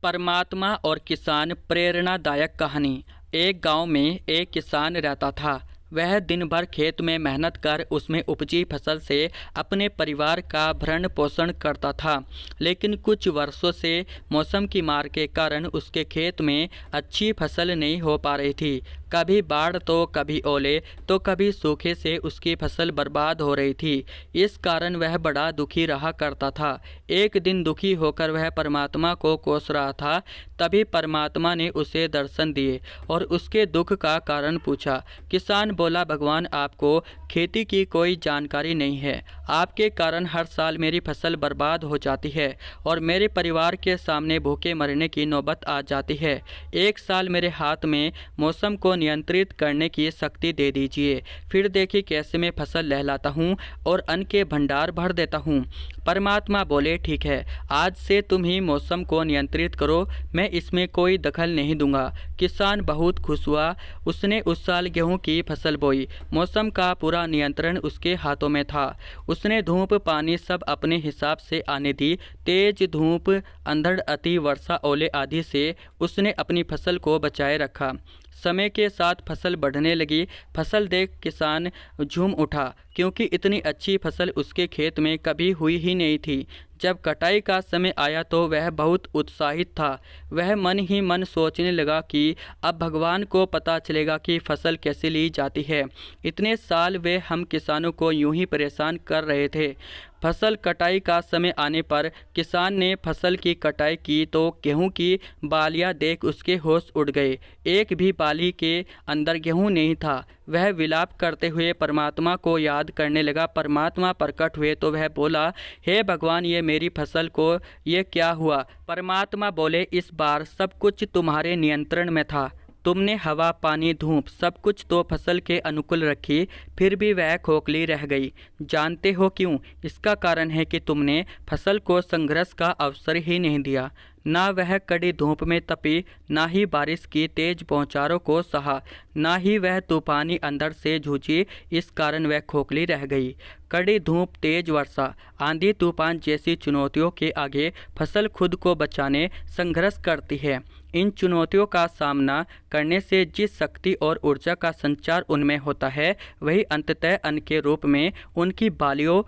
परमात्मा और किसान प्रेरणादायक कहानी। एक गांव में एक किसान रहता था। वह दिन भर खेत में मेहनत कर उसमें उपजी फसल से अपने परिवार का भरण पोषण करता था। लेकिन कुछ वर्षों से मौसम की मार के कारण उसके खेत में अच्छी फसल नहीं हो पा रही थी। कभी बाढ़ तो कभी ओले तो कभी सूखे से उसकी फसल बर्बाद हो रही थी। इस कारण वह बड़ा दुखी रहा करता था। एक दिन दुखी होकर वह परमात्मा को कोस रहा था। तभी परमात्मा ने उसे दर्शन दिए और उसके दुख का कारण पूछा। किसान बोला, भगवान, आपको खेती की कोई जानकारी नहीं है। आपके कारण हर साल मेरी फसल बर्बाद हो जाती है और मेरे परिवार के सामने भूखे मरने की नौबत आ जाती है। एक साल मेरे हाथ में मौसम को नियंत्रित करने की शक्ति दे दीजिए, फिर देखिए कैसे मैं फसल लहलाता हूँ और अन्न के भंडार भर देता हूँ। परमात्मा बोले, ठीक है, आज से तुम ही मौसम को नियंत्रित करो, मैं इसमें कोई दखल नहीं दूंगा। किसान बहुत खुश हुआ। उसने उस साल गेहूं की फसल बोई। मौसम का पूरा नियंत्रण उसके हाथों में था। उसने धूप पानी सब अपने हिसाब से आने दी। तेज धूप, अंधड़, अति वर्षा, ओले आदि से उसने अपनी फसल को बचाए रखा। समय के साथ फसल बढ़ने लगी। फसल देख किसान झूम उठा, क्योंकि इतनी अच्छी फसल उसके खेत में कभी हुई ही नहीं थी। जब कटाई का समय आया तो वह बहुत उत्साहित था। वह मन ही मन सोचने लगा कि अब भगवान को पता चलेगा कि फसल कैसे ली जाती है। इतने साल वे हम किसानों को यूं ही परेशान कर रहे थे। फसल कटाई का समय आने पर किसान ने फसल की कटाई की तो गेहूं की बालियां देख उसके होश उड़ गए। एक भी बाली के अंदर गेहूं नहीं था। वह विलाप करते हुए परमात्मा को याद करने लगा। परमात्मा प्रकट हुए तो वह बोला, हे भगवान, ये मेरी फसल को ये क्या हुआ? परमात्मा बोले, इस बार सब कुछ तुम्हारे नियंत्रण में था। तुमने हवा, पानी, धूप सब कुछ तो फसल के अनुकूल रखी, फिर भी वह खोखली रह गई। जानते हो क्यों? इसका कारण है कि तुमने फसल को संघर्ष का अवसर ही नहीं दिया। ना वह कड़ी धूप में तपी, ना ही बारिश की तेज बौछारों को सहा, ना ही वह तूफानी अंधड़ से जूझी। इस कारण वह खोखली रह गई। कड़ी धूप, तेज वर्षा, आंधी तूफान जैसी चुनौतियों के आगे फसल खुद को बचाने संघर्ष करती है। इन चुनौतियों का सामना करने से जिस शक्ति और ऊर्जा का संचार उनमें होता है, वही अंततः अन्न के रूप में उनकी बालियों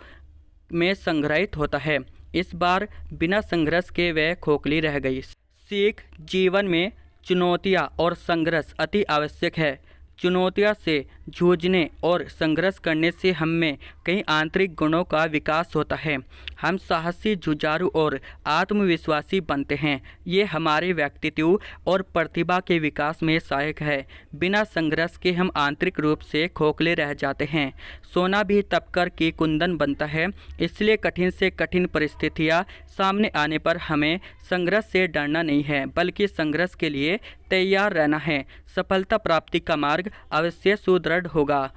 में संग्रहित होता है। इस बार बिना संघर्ष के वह खोखली रह गई। सीख: जीवन में चुनौतियाँ और संघर्ष अति आवश्यक है। चुनौतियों से जूझने और संघर्ष करने से हम में कई आंतरिक गुणों का विकास होता है। हम साहसी, जुझारू और आत्मविश्वासी बनते हैं। ये हमारे व्यक्तित्व और प्रतिभा के विकास में सहायक है। बिना संघर्ष के हम आंतरिक रूप से खोखले रह जाते हैं। सोना भी तपकर की कुंदन बनता है। इसलिए कठिन से कठिन परिस्थितियाँ सामने आने पर हमें संघर्ष से डरना नहीं है, बल्कि संघर्ष के लिए तैयार रहना है। सफलता प्राप्ति का मार्ग अवश्य सुदृढ़ होगा।